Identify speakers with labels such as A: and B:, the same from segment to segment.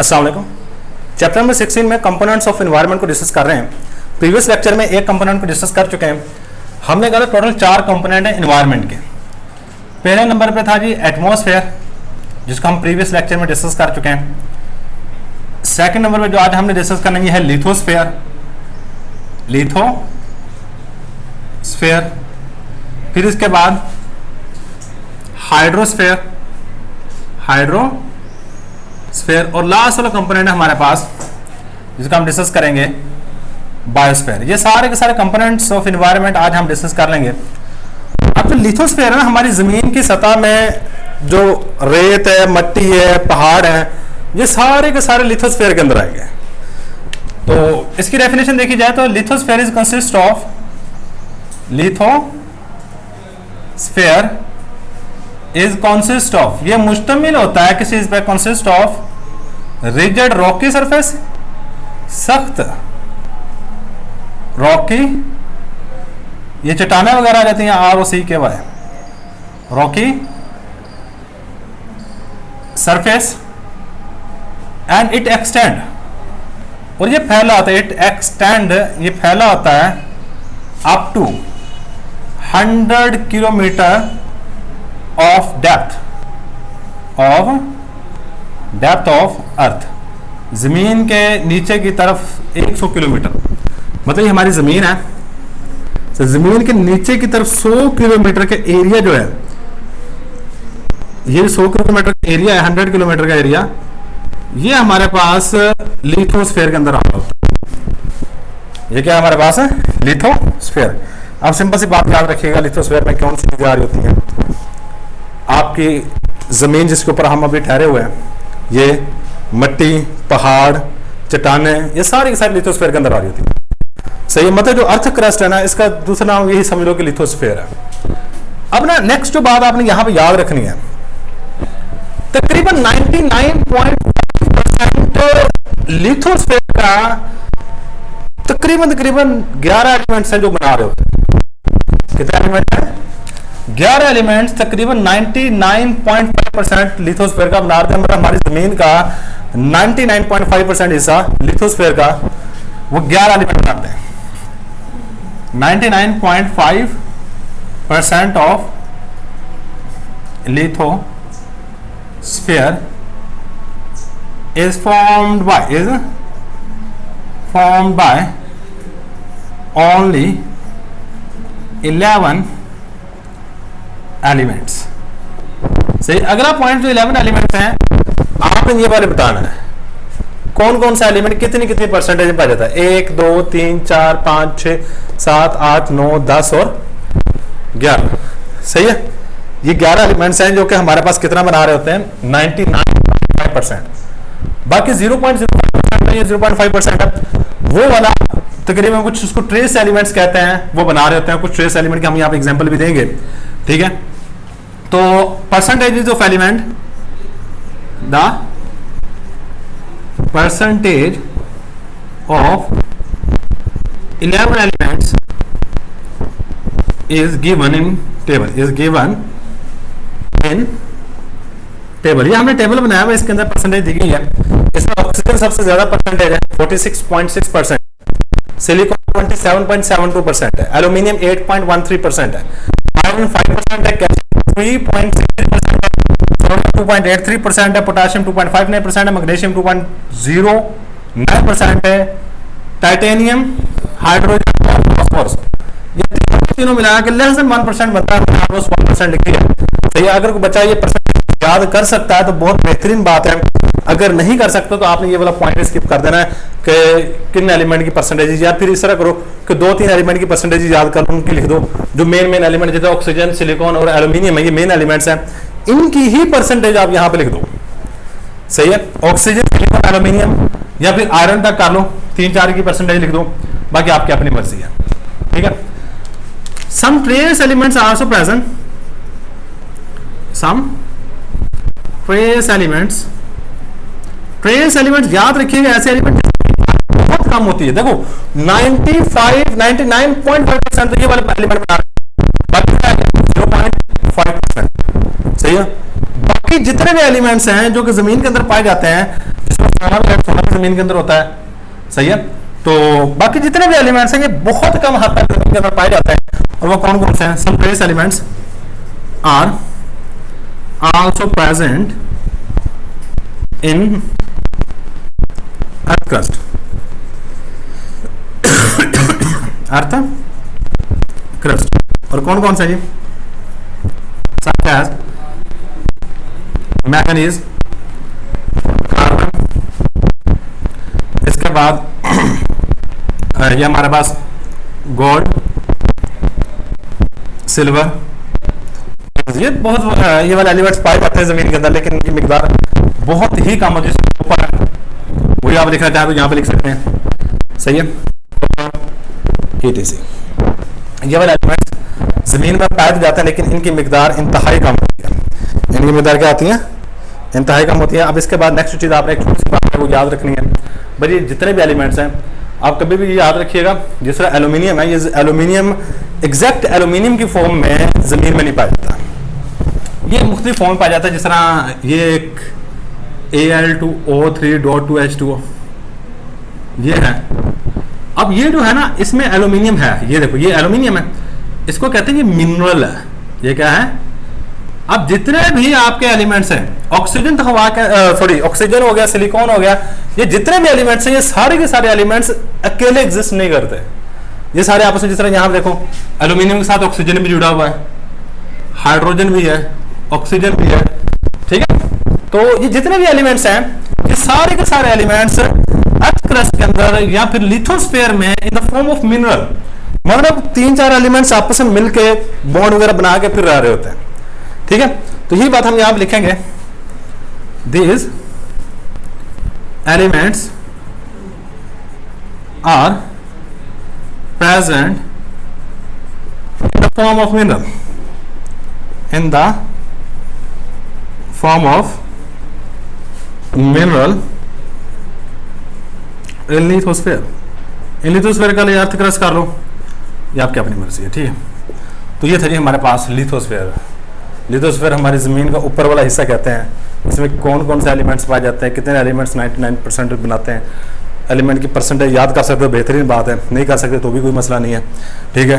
A: अस्सलाम वालेकुम। Chapter number 16 में कंपोनेंट्स ऑफ एनवायरनमेंट को डिस्कस कर रहे हैं। प्रीवियस लेक्चर में एक कंपोनेंट को डिस्कस कर चुके हैं। हमने कहा टोटल 4 कंपोनेंट हैं एनवायरनमेंट के। पहले नंबर पे था जी एटमॉस्फेयर, जिसको हम प्रीवियस लेक्चर में डिस्कस कर चुके हैं। सेकंड नंबर पे जो आज हमने डिस्कस करना है लिथोस्फेयर, लिथोस्फेयर। फिर इसके बाद हाइड्रोस्फेयर, हाइड्रोस्फेयर, और लास्ट वाला कंपोनेंट है हमारे पास जिसका हम डिस्कस करेंगे बायोस्फेयर। ये सारे के सारे कंपोनेंट्स ऑफ एनवायरनमेंट आज हम डिस्कस कर लेंगे। अब तो लिथोस्फेयर है ना, हमारी जमीन की सतह में जो रेत है, मट्टी है, पहाड़ है, ये सारे के सारे लिथोस्फेयर के अंदर आएंगे। तो इसकी डेफिनेशन देखी जाए तो lithosphere is consist of, lithosphere is consist of, ये मुश्तमिल होता है किस चीज पे, consist of rigid Rocky surface, सख्त रॉकी, ये चट्टानें वगैरह आ जाती हैं, ROCKY, Rocky surface, and it extend, और ये फैला होता है, इट एक्सटेंड, ये फैला होता है up to 100 kilometre of depth of earth, जमीन के नीचे की तरफ 100 किलोमीटर, मतलब ये हमारी जमीन है, तो जमीन के नीचे की तरफ 100 किलोमीटर का एरिया जो है, ये 100 किलोमीटर का एरिया है, 100 किलोमीटर का एरिया, ये हमारे पास लिथोस्फेयर के अंदर आ रहा होता है। ये क्या हमारे पास है, लिथोस्फेयर। अब सिंपल सी बात याद रखिएगा, लिथोस्फेयर में कौन सी चीजें आ रही होती हैं। आपकी जमीन जिसके ऊपर हम अभी ठहरे हुए हैं, ये मट्टी, पहाड़, चट्टाने, ये सारी की सारी लिथोस्फेयर के अंदर आ रही होती है। सही है, मतलब जो अर्थ क्रस्ट है ना, इसका दूसरा नाम यही समझ लो कि लिथोस्फेयर है। अब ना नेक्स्ट जो बात आपने यहां पे याद रखनी है, तकरीबन 99.5% लिथोस्फेयर का तकरीबन 11 एलिमेंट्स हैं जो बना रहे होते हैं। कितने एलिमेंट हैं? 11 एलिमेंट्स, तकरीबन 99.5% लिथोस्फेयर का बना रहे हैं। मतलब हमारी जमीन का 99.5% हिस्सा लिथोस्फेयर का, वो 11 एलिमेंट बनाते हैं। 99.5% of lithosphere is formed by only 11 elements. सही, अगला पॉइंट जो 11 एलिमेंट्स हैं, आपने ये वाले बताना है कौन कौन सा एलिमेंट कितनी कितनी परसेंटेज में पाया जाता है। 1 2 3 4 5 6 7 8 9 10 और 11। सही है, ये 11 एलिमेंट्स हैं जो कि हमारे पास कितना बना रहे होते हैं, 99.5%। बाकी 0.05% है, 0.5% है, वो वाला तकरीबन कुछ उसको ट्रेस एलिमेंट्स कहते हैं, वो बना रहे होते हैं। कुछ ट्रेस एलिमेंट के हम यहाँ पे एग्जांपल भी देंगे, ठीक है। तो percentage of element, the percentage of 11 elements is given in table, ये हमने टेबल बनाया हुआ, इसके अंदर परसेंटेज दी गई है। इसमें ऑक्सीजन सबसे ज्यादा परसेंटेज है 46.6%, सिलिकॉन 27.72% है, एल्यूमिनियम 8.13% है, आयरन 5% है, कैल्शियम 3.63% है, सोडियम 2.83% है, पोटेशियम 2.59% है, मैग्नीशियम 2.09% है, टाइटेनियम, हाइड्रोजन और फास्फोरस, ये तीनों मिला के लेस देन 1% बनता है। 1% लिखी है। सही, अगर कोई बच्चा ये परसेंट याद कर सकता है तो बहुत बेहतरीन बात है। अगर नहीं कर सकते तो आपने ये वाला पॉइंट स्किप कर देना है कि किन एलिमेंट की परसेंटेज, या फिर इस तरह करो कि 2-3 एलिमेंट की परसेंटेज याद कर उनकी लिख दो। जो मेन एलिमेंट जैसे ऑक्सीजन, सिलिकॉन और एल्यूमिनियम है, ये मेन एलिमेंट्स हैं, इनकी ही परसेंटेज आप यहाँ पे लिख दो। सही है, ऑक्सीजन, सिलिकॉन, एल्यूमिनियम या फिर आयरन तक कर लो, 3-4 की परसेंटेज लिख दो, बाकी आपकी अपनी मर्जी है, ठीक है। Some trace elements are also present, some trace elements याद रखिएगा, ऐसे एलिमेंट बहुत कम होती है। देखो 99.5% तो ये वाले एलिमेंट बना रहे हैं, 0.5%। सही है, बाकी जितने भी एलिमेंट्स हैं जो कि जमीन के अंदर पाए जाते हैं, जिसमें सोना भी जमीन के अंदर होता है, सही है। तो बाकी जितने भी एलिमेंट्स हैं ये बहुत कम हद तक जमीन के अंदर पाए जाते हैं, और वो कौन कौन से हैं? Some trace elements are also present in earth crust, earth crust. और कौन कौन सा जी? such as मैंगनीज, कार्बन, इसके बाद ये हमारे पास गोल्ड, सिल्वर, ये बहुत ये वाले एलिमेंट्स पाए जाते हैं जमीन के अंदर, लेकिन इनकी मिकदार बहुत ही कम होती है। ऊपर है वही आप लिखना चाहें तो यहाँ पे लिख सकते हैं, सही है। ये वाले एलिमेंट्स जमीन में पाए जाते हैं, लेकिन इनकी मिकदार इंतहाई कम होती है। इनकी मिकदार क्या आती है? इंतहाई कम होती है। अब इसके बाद नेक्स्ट चीज़ आपने एक छोटी सी बात है वो याद रखनी है भाई, जितने भी एलिमेंट्स हैं आप कभी भी याद रखिएगा, जिस तरह एल्यूमिनियम है, ये एल्यूमिनियम एग्जैक्ट एल्यूमिनियम की फॉर्म में ज़मीन में नहीं पाया जाता, ये मुख्तलिफ फॉर्म में पाया जाता है। जिस तरह ये एक Al2O3.2H2O ये है। अब ये जो है ना, इसमें एल्यूमिनियम है, ये देखो ये एल्यूमिनियम है, इसको कहते हैं ये मिनरल है। ये क्या है? अब जितने भी आपके एलिमेंट्स हैं, ऑक्सीजन तो हवा का सॉरी ऑक्सीजन हो गया, सिलिकॉन हो गया, ये जितने भी एलिमेंट्स हैं ये सारे के सारे एलिमेंट्स अकेले एग्जिस्ट नहीं करते, ये सारे आपस में। जिस तरह यहाँ पे देखो एल्यूमिनियम के साथ ऑक्सीजन भी जुड़ा हुआ है, हाइड्रोजन भी है, ऑक्सीजन भी है, ठीक है। तो ये जितने भी एलिमेंट्स हैं ये सारे के सारे एलिमेंट्स अर्थ क्रस्ट के अंदर या फिर लिथोस्फीयर में इन द फॉर्म ऑफ मिनरल, मतलब 3-4 एलिमेंट्स आपस में मिलके बॉन्ड वगैरह बना के फिर रह रहे होते हैं, ठीक है। तो यही बात हम यहां पर लिखेंगे, these elements are present in the form of mineral, in the form of mineral in lithosphere. In lithosphere का लिए अर्थ क्रस्ट कर लो, ये आपकी अपनी मर्जी है, ठीक है। तो ये था जी हमारे पास लिथोस्फीयर। लिथोस्फीयर हमारी ज़मीन का ऊपर वाला हिस्सा कहते हैं। इसमें कौन कौन से एलिमेंट्स पाए जाते हैं, कितने एलिमेंट्स 99% बनाते हैं। एलिमेंट की परसेंटेज याद कर सकते हो, बेहतरीन बात है, नहीं कर सकते तो भी कोई मसला नहीं है, ठीक है।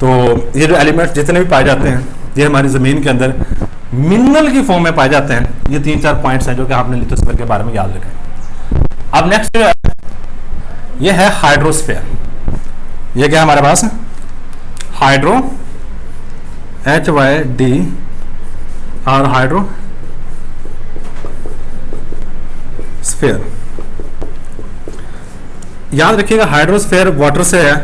A: तो ये जो एलिमेंट्स जितने भी पाए जाते हैं ये हमारी ज़मीन के अंदर मिनरल की फॉर्म में पाए जाते हैं। ये 3-4 पॉइंट्स हैं जो कि आपने लिथोस्फीयर के बारे में याद रखें। अब नेक्स्ट जो है ये है हाइड्रोस्फीयर। ये क्या है हमारे पास? हाइड्रो HYD और हाइड्रो स्फीयर। याद रखिएगा हाइड्रोस्फीयर वाटर से है,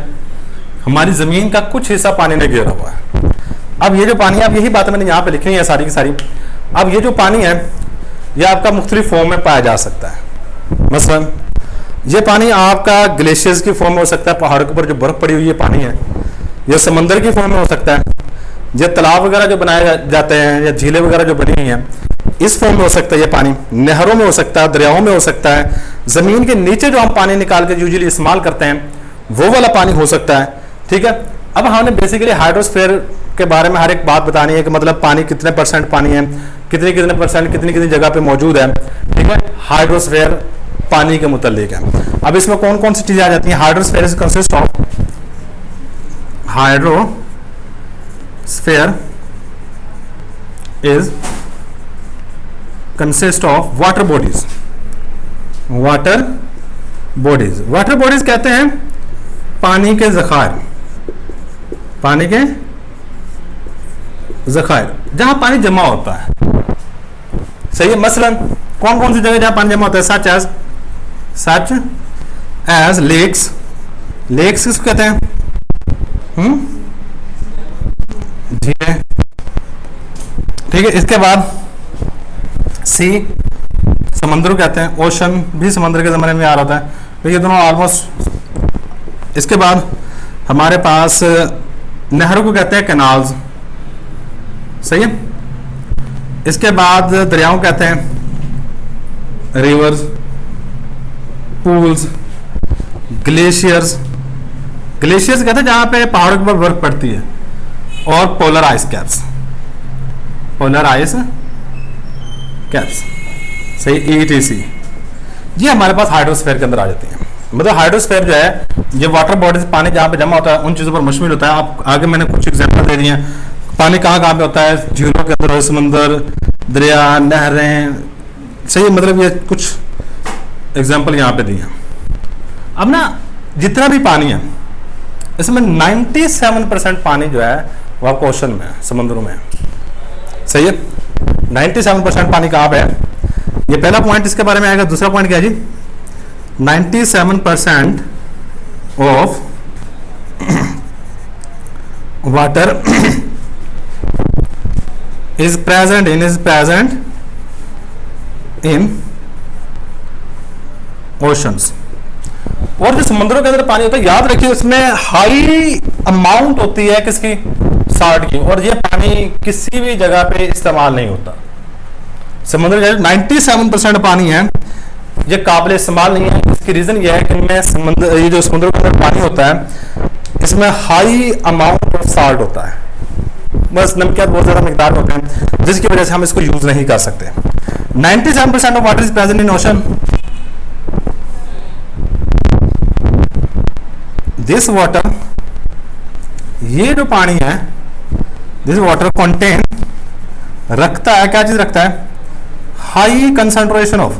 A: हमारी जमीन का कुछ हिस्सा पानी ने घेरा हुआ है। अब ये जो पानी है, अब यही बात मैंने यहाँ पे लिखी है सारी की सारी। अब ये जो पानी है ये आपका मुख्तलिफ फॉर्म में पाया जा सकता है। मसलन ये पानी आपका ग्लेशियर्स की फॉर्म में हो सकता है, पहाड़ों के ऊपर जो बर्फ पड़ी हुई है पानी है, यह समंदर की फॉर्म में हो सकता है, ये तालाब वगैरह जो बनाए जाते हैं या झीलें वगैरह जो बनी हुई हैं इस फॉर्म में हो सकता है। ये पानी नहरों में हो सकता है, दरियाओं में हो सकता है, ज़मीन के नीचे जो हम पानी निकाल के यूजुअली इस्तेमाल करते हैं वो वाला पानी हो सकता है, ठीक है। अब हमने बेसिकली हाइड्रोस्फीयर के बारे में हर एक बात बतानी है कि मतलब पानी कितने परसेंट पानी है, कितने कितने परसेंट कितनी कितनी जगह पे मौजूद है, ठीक है। हाइड्रोस्फीयर पानी के मुतालिक है। अब इसमें कौन कौन सी चीज़ें आ जाती हैं? Hydrosphere is consist of hydrosphere is consist of water bodies. Water bodies, water bodies कहते हैं पानी के ज़खायर, पानी के ज़खायर जहां पानी जमा होता है, सही है। मसलन कौन कौन सी जगह जहां पानी जमा होता है? Such as lakes. लेक्स किसको कहते हैं? झीलें, ठीक है। इसके बाद सी, समंदर कहते हैं। ओशन भी समंदर के ज़माने में आ रहा होता है, तो ये दोनों ऑलमोस्ट। इसके बाद हमारे पास नहरों को कहते हैं कैनाल्स, सही है। इसके बाद दरियाओं कहते हैं रिवर्स, पूल्स, ग्लेशियर्स। ग्लेशियर्स कहते हैं जहां पे पहाड़ों के ऊपर बर्फ पड़ती है, और polar ice caps, polar ice caps, सही, ETC। ये हमारे पास हाइड्रोस्फीयर के अंदर आ जाती है। मतलब हाइड्रोस्फीयर जो है ये वाटर बॉडीज, पानी जहाँ पे जमा होता है उन चीज़ों पर मुश्तमिल होता है। आप आगे मैंने कुछ एग्जाम्पल दे दिए हैं। पानी कहाँ कहाँ पे होता है, झीलों के अंदर, समंदर, दरिया, नहरें, सही है। मतलब ये कुछ एग्जाम्पल यहाँ पे दिए हैं। अब ना जितना भी पानी है इसमें 97% पानी जो है वो आपको ओशन में है, समुद्रों में है, सही है। 97% पानी कहाँ पे है, ये पहला पॉइंट इसके बारे में आएगा। दूसरा पॉइंट क्या है जी, 97% of water is present in oceans। और जो समुद्रों के अंदर पानी होता है, याद रखिए उसमें हाई अमाउंट होती है किसकी, साल्ट की, और ये पानी किसी भी जगह पे इस्तेमाल नहीं होता। समुद्र का 97% पानी है ये काबिल इस्तेमाल नहीं है। इसकी रीजन ये है कि इनमें ये जो समुद्र के अंदर पानी होता है इसमें हाई अमाउंट ऑफ साल्ट होता है, बस नमकियात बहुत ज्यादा मिकदार में होते हैं, जिसकी वजह से हम इसको यूज नहीं कर सकते। 97% of water is present in ocean. This water, ये जो पानी है, दिस वाटर कंटेन, रखता है, क्या चीज रखता है, हाई कंसंट्रेशन ऑफ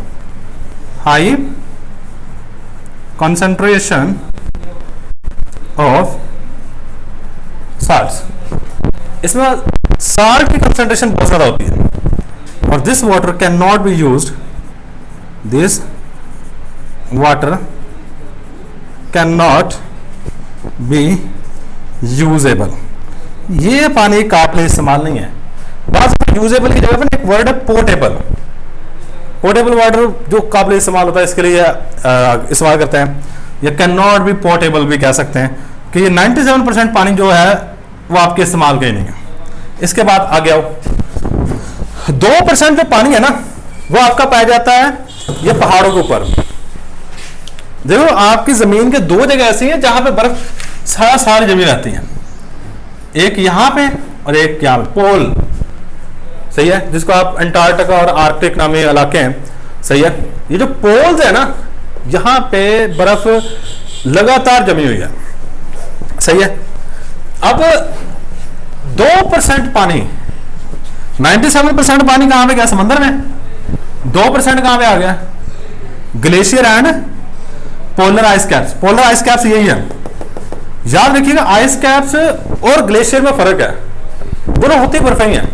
A: साल्ट्स। इसमें साल्ट की कंसंट्रेशन बहुत ज्यादा होती है। और this water can not be used, this water can not be usable. ये पानी काबिल इस्तेमाल नहीं है। बात यूजेबल की जगह पर एक वर्ड है पोर्टेबल। पोर्टेबल वाटर जो काबिल इस्तेमाल होता है इसके लिए इस्तेमाल करते हैं। या कैन नॉट बी पोर्टेबल भी कह सकते हैं कि ये 97% पानी जो है वो आपके इस्तेमाल के नहीं है। इसके बाद आगे आओ, 2% जो पानी है ना वो आपका पाया जाता है ये पहाड़ों के ऊपर। देखो आपकी जमीन के दो जगह ऐसी हैं जहां पे बर्फ सारा साल जमी रहती है, एक यहां पे और एक यहां पे, पोल, सही है, जिसको आप अंटार्कटिका और आर्कटिक नामी इलाके हैं, सही है। ये जो पोल्स है ना यहां पे बर्फ लगातार जमी हुई है, सही है। अब 2% पानी, 97% पानी कहां पे गया, समंदर में। 2% कहां पे आ गया, glacier and polar ice caps. Polar ice caps यही है, याद रखिएगा। आइस कैप्स और ग्लेशियर में फर्क है, दोनों होती बर्फ ही है।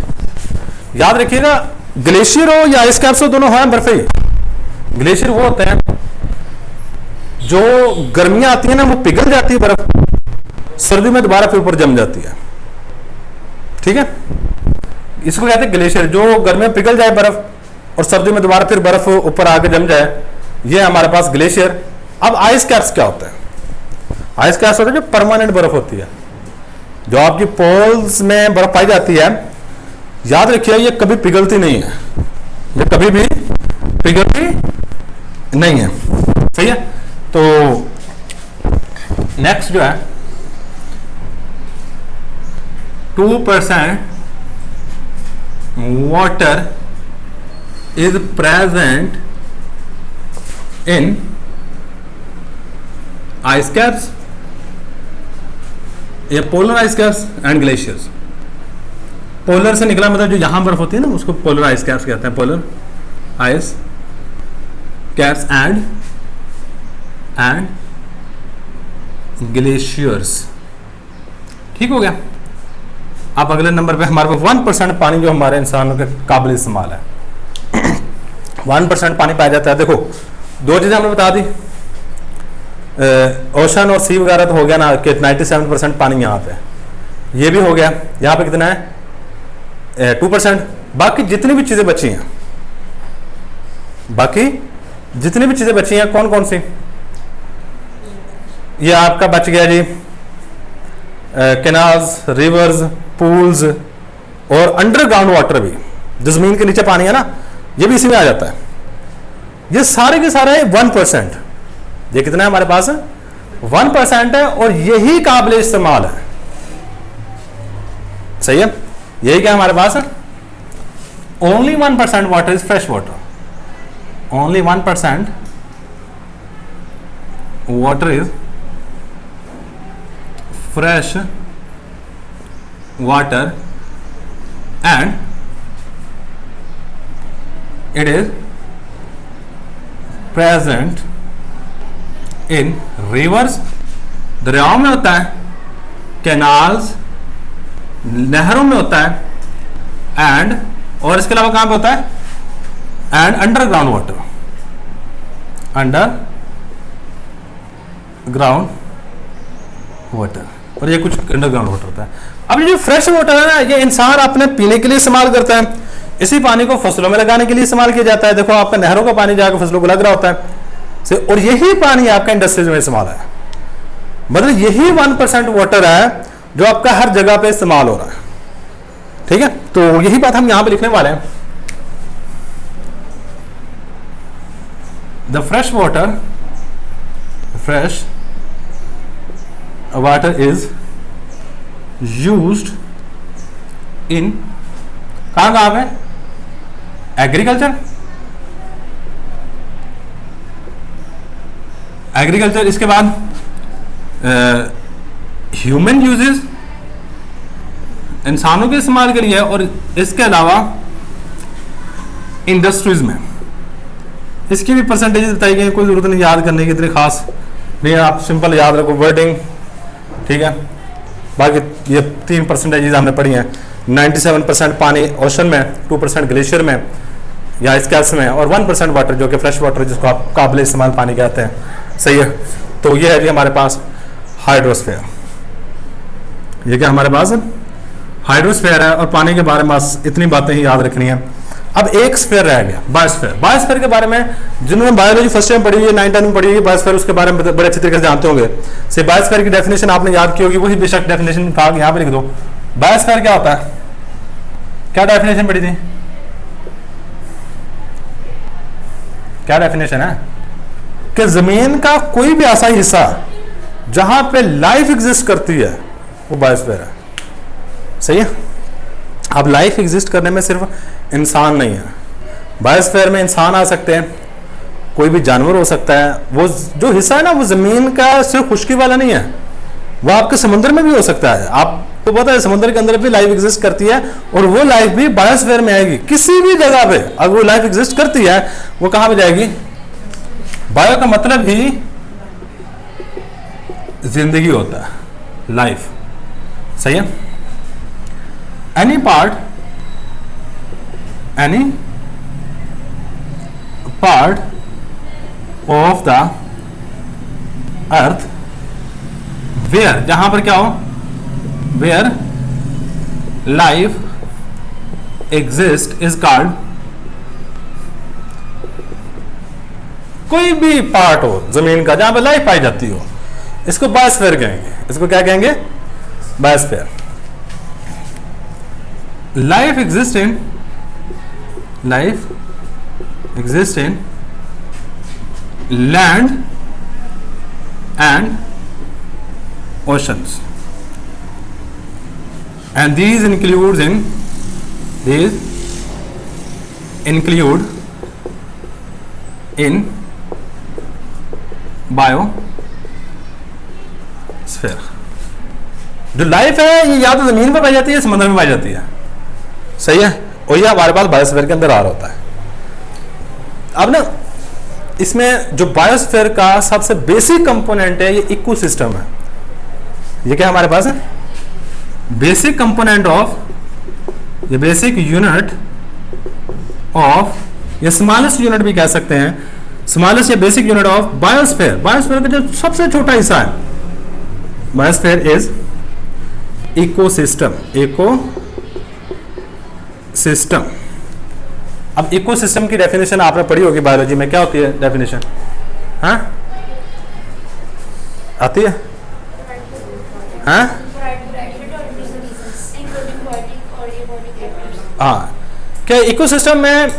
A: याद रखिएगा, ग्लेशियर हो या आइस कैप्स हो, दोनों हैं बर्फ ही। ग्लेशियर वो होते हैं जो गर्मियां आती है ना वो पिघल जाती है बर्फ, सर्दी में दोबारा फिर ऊपर जम जाती है, ठीक है। इसको कहते हैं ग्लेशियर। जो गर्मियों पिघल जाए बर्फ और सर्दी में दोबारा फिर बर्फ ऊपर आके जम जाए, ये हमारे पास ग्लेशियर। अब आइस कैप्स क्या होता है, आइस कैप्स होता है जो परमानेंट बर्फ होती है, जो आपकी पोल्स में बर्फ पाई जाती है। याद रखिए ये कभी पिघलती नहीं है, ये कभी भी पिघलती नहीं है, सही है। तो नेक्स्ट जो है 2% water is present in ice caps या polar ice caps and glaciers. Polar से निकला मतलब जो यहां बर्फ होती है ना उसको पोलर आइस कैप्स कहते हैं, polar ice caps and glaciers. ठीक हो गया। अब अगले नंबर पे हमारे पास 1% पानी जो हमारे इंसानों के काबिल इस्तेमाल है। 1% पानी पाया जाता है। देखो दो चीजें हमने बता दी, ओशन और सी वगैरह तो हो गया ना कि 97% पानी यहाँ पे, ये भी हो गया। यहाँ पे कितना है 2%। बाकी जितनी भी चीजें बची हैं, बाकी जितनी भी चीजें बची हैं कौन कौन सी, ये आपका बच गया जी कैनाल्स, रिवर्स, पूल्स और अंडरग्राउंड वाटर भी, जो जमीन के नीचे पानी है ना ये भी इसी में आ जाता है। ये सारे के सारे 1%। ये कितना है हमारे पास, 1% है और यही काबिल इस्तेमाल है, सही है। यही क्या हमारे पास है, only 1% water is fresh water, only 1% water is fresh water and it is present in rivers, दरियाओं में होता है, कैनाल्स नहरों में होता है, एंड और इसके अलावा कहां पे होता है, and underground water, underground water, और ये कुछ अंडरग्राउंड वाटर होता है। अब ये जो फ्रेश वाटर है ना, ये इंसान अपने पीने के लिए इस्तेमाल करता है, इसी पानी को फसलों में लगाने के लिए इस्तेमाल किया जाता है। देखो आपका नहरों का पानी जाकर फसलों को लग रहा होता है, और यही पानी आपका इंडस्ट्रीज में इस्तेमाल है। मतलब यही 1% वाटर है जो आपका हर जगह पे इस्तेमाल हो रहा है। ठीक है, तो यही बात हम यहां पे लिखने वाले हैं। The fresh water is used in कहां पे, एग्रीकल्चर, इसके बाद ह्यूमन यूजेस, इंसानों के इस्तेमाल के लिए, और इसके अलावा इंडस्ट्रीज में। इसकी भी परसेंटेज बताई गई, कोई जरूरत नहीं याद करने की इतनी खास नहीं, आप सिंपल याद रखो वर्डिंग। ठीक है, बाकी ये 3 परसेंटेज हमने पढ़ी हैं। 97% पानी ओशन में, 2% ग्लेशियर में या स्कैल्स में, और 1% वाटर जो कि फ्रेश वाटर जिसको आप काबिल इस्तेमाल पानी कहते हैं। सही है, तो ये है जी हमारे पास हाइड्रोस्फीयर। ये क्या हमारे पास हाइड्रोस्फीयर है, और पानी के बारे में बस इतनी बातें ही याद रखनी है। अब एक स्फीयर रह गया, बायोस्फीयर। बायोस्फीयर के बारे में जिन्होंने बायोलॉजी फर्स्ट टाइम पढ़ी है, 9th में पढ़ी है बायोस्फीयर, उसके बारे में बड़े अच्छे तरीके से जानते होंगे। से बायोस्फीयर की डेफिनेशन आपने याद की होगी, वही बेशक डेफिनेशन था, यहाँ पे लिख दो। बायोस्फीयर क्या होता है, क्या डेफिनेशन पढ़ी थी, क्या डेफिनेशन है कि जमीन का कोई भी ऐसा हिस्सा जहां पे लाइफ एग्जिस्ट करती है वो बायोस्फीयर है। सही है, अब लाइफ एग्जिस्ट करने में सिर्फ इंसान नहीं है, बायोस्फीयर में इंसान आ सकते हैं, कोई भी जानवर हो सकता है। वो जो हिस्सा है ना, वो जमीन का सिर्फ खुश्की वाला नहीं है, वो आपके समुद्र में भी हो सकता है। आपको पता है समुद्र के अंदर भी लाइफ एग्जिस्ट करती है, और वो लाइफ भी बायोस्फीयर में आएगी। किसी भी जगह पे अगर वो लाइफ एग्जिस्ट करती है, वो कहां पे जाएगी, बायो का मतलब ही जिंदगी होता है, लाइफ। सही है, any part of the earth where, जहां पर क्या हो, where life exist is called, कोई भी पार्ट हो जमीन का जहां पर लाइफ पाई जाती हो, इसको बायोस्फीयर कहेंगे। इसको क्या कहेंगे, biosphere. Life exist in land and oceans, and these include in biosphere. जो लाइफ है ये या तो जमीन पर पाई जाती है, समुद्र में पाई जाती है। सही है, और ये हमारे पास बायोस्फीयर के अंदर आ रहा होता है। अब ना इसमें जो बायोस्फीयर का सबसे बेसिक कंपोनेंट है, ये इकोसिस्टम है। ये क्या हमारे पास है, बेसिक कंपोनेंट ऑफ, ये बेसिक यूनिट ऑफ, ये स्मॉलेस्ट यूनिट भी कह सकते हैं, स्मॉलेस्ट या basic unit of biosphere. Biosphere का जो सबसे छोटा हिस्सा है, बायोस्फीयर इज इकोसिस्टम। इकोसिस्टम। अब इकोसिस्टम की डेफिनेशन आपने पढ़ी होगी बायोलॉजी में, क्या होती है डेफिनेशन, हाँ आती है, हाँ हाँ, क्या इकोसिस्टम में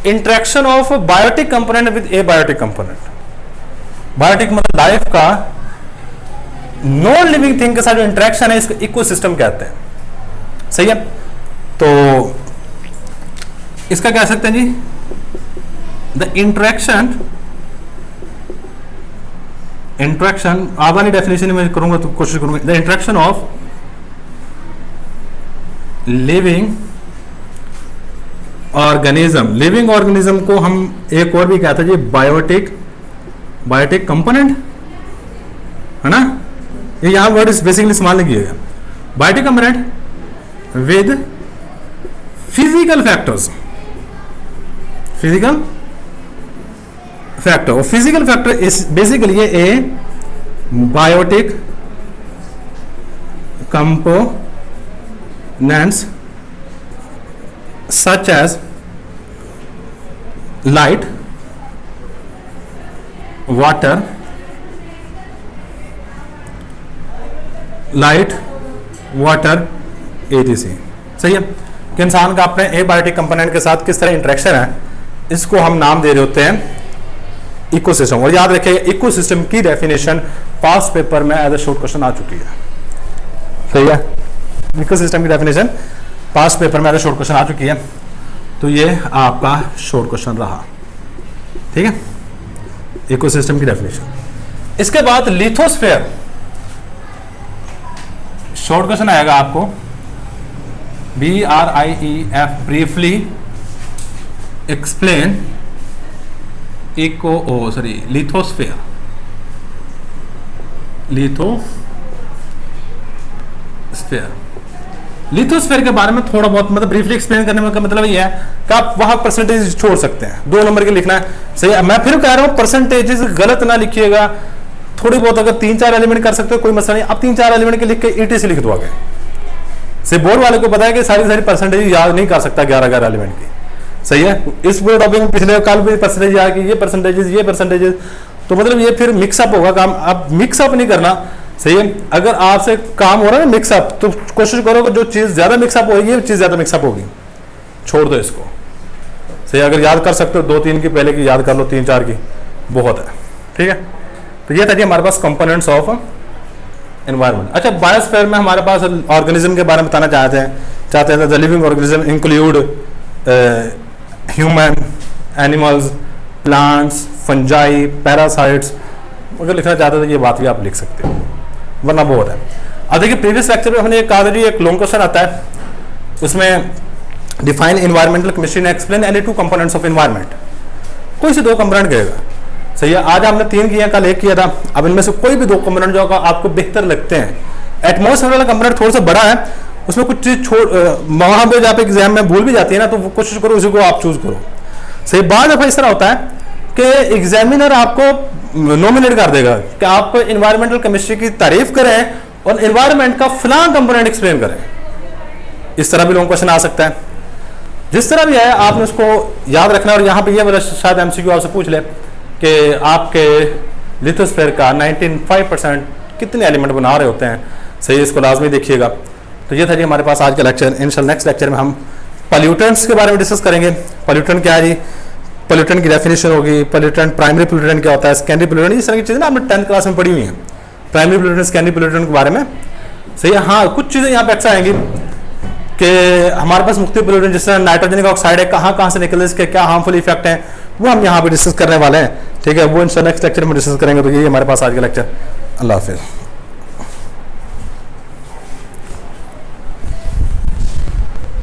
A: interaction of biotic component with abiotic component. Biotic मतलब लाइफ का नॉन लिविंग थिंग के साथ जो इंटरेक्शन है, इसको इकोसिस्टम कहते हैं। सही है, तो इसका कह सकते हैं जी, द इंटरेक्शन इंट्रैक्शन, आप वाली डेफिनेशन में करूंगा तो कोशिश करूंगा, the interaction of living organism, living organism को हम एक और भी कहते हैं जी बायोटिक कंपोनेंट, है ना, ये यहां वर्ड बेसिकली इस्तेमाल नहीं किया गया, biotic component with physical factors, physical factor, और फिजिकल फैक्टर इज बेसिकली ये abiotic components such as light, water, etc. सही है कि इंसान का अपने ए बायोटिक कंपोनेंट के साथ किस तरह इंटरेक्शन है, इसको हम नाम दे रहे होते हैं इकोसिस्टम। और याद रखिए इकोसिस्टम की डेफिनेशन पास्ट पेपर में एज अ शॉर्ट क्वेश्चन आ चुकी है। सही है, इकोसिस्टम की डेफिनेशन पास्ट पेपर में शॉर्ट क्वेश्चन आ चुकी है, तो ये आपका शॉर्ट क्वेश्चन रहा। ठीक है, इकोसिस्टम की डेफिनेशन। इसके बाद लिथोस्फेयर, शॉर्ट क्वेश्चन आएगा आपको, BRIEF, briefly explain lithosphere, lithosphere के बारे में थोड़ा बहुत मतलब ब्रीफली एक्सप्लेन करने का मतलब ये है कि आप वहां परसेंटेज छोड़ सकते हैं, 2 नंबर के लिखना है। सही है, मैं फिर कह रहा हूं परसेंटेजेस गलत ना लिखिएगा, थोड़ी बहुत अगर 3-4 एलिमेंट कर सकते हो कोई मसला नहीं, आप 3-4 एलिमेंट के लिख के ETC लिख दो आगे से। बोर्ड वाले को पता है कि सारी परसेंटेज याद नहीं कर सकता 11 एलिमेंट की। सही है, इस बोर्ड टॉपिक में पिछले कल भी परसेंटेज याद की, ये परसेंटेजेस, तो मतलब ये फिर मिक्सअप होगा काम, आप मिक्सअप नहीं करना। सही है, अगर आपसे काम हो रहा है ना मिक्सअप, तो कोशिश करो कि जो चीज ज्यादा मिक्सअप होगी वो चीज ज्यादा मिक्सअप होगी, छोड़ दो इसको। सही, अगर याद कर सकते हो 2-3 की पहले की याद कर लो, 3-4 की बहुत है। ठीक है, तो ये था जी हमारे पास कंपोनेंट्स ऑफ एनवायरनमेंट। अच्छा, बायोस्फीयर में हमारे पास ऑर्गेनिज्म के बारे में बताना चाहते हैं the living organism include human, animals, plants, fungi, parasites. अगर लिखना चाहते हो तो ये बात भी आप लिख सकते हो, वरना बहुत है। अब देखिए प्रीवियस लेक्चर में हमने कहा था जी एक लॉन्ग क्वेश्चन आता है, उसमें डिफाइन एनवायरमेंटल केमिस्ट्री ने explain any 2 components of environment, कोई से 2 कंपोनेंट कहेगा। सही है, आज हमने 3 किया, कल 1 किया था। अब इनमें से कोई भी 2 कंपोनेंट जो आपको बेहतर लगते हैं, एटमॉस्फेयर वाला कंपोनेंट थोड़ा सा बड़ा है, उसमें कुछ चीज छोड़ वहां पे जहाँ पे एग्जाम में भूल भी जाती है ना, तो कोशिश करो उसी को आप चूज करो। सही, बाद दफा इस तरह होता है कि एग्जामिनर आपको नॉमिनेट कर देगा कि आप एनवायरमेंटल केमिस्ट्री की तारीफ करें और एनवायरमेंट का फलां कंपोनेंट एक्सप्लेन करें। इस तरह भी लॉन्ग क्वेश्चन आ सकता है। जिस तरह भी है आपने उसको याद रखना। और यहाँ पे ये वाला शायद MCQ आपसे पूछ ले कि आपके लिथोस्फेयर का 95% कितने एलिमेंट बना रहे होते हैं। सही, इसको लाजमी देखिएगा। तो ये था जी हमारे पास आज का लेक्चर। इंशाल्लाह नेक्स्ट लेक्चर में हम पॉल्यूटेंट्स के बारे में डिस्कस करेंगे। पॉल्यूटेंट क्या है जी, पॉल्यूटेंट की डेफिनेशन होगी, पॉल्यूटेंट, प्राइमरी पॉल्यूटेंट क्या होता है, सेकेंडरी पॉल्यूटेंट, इस तरह की चीज़ें ना आपने 10th क्लास में पढ़ी हुई हैं, प्राइमरी पॉल्यूटेंट, सेकेंडरी पॉल्यूटेंट के बारे में। सही है, हाँ कुछ चीज़ें यहाँ पे एक्स्ट्रा आएंगी कि हमारे पास मुख्तलिफ पॉल्यूटेंट जिस तरह नाइट्रोजन का ऑक्साइड है, कहाँ से निकले, इसके क्या हार्मफुल इफेक्ट हैं, वो हम यहाँ पे डिस्कस करने वाले हैं। ठीक है, वो इंशाल्लाह नेक्स्ट लेक्चर में डिस्कस करेंगे। तो यही हमारे पास आज का लेक्चर। अल्लाह हाफिज़।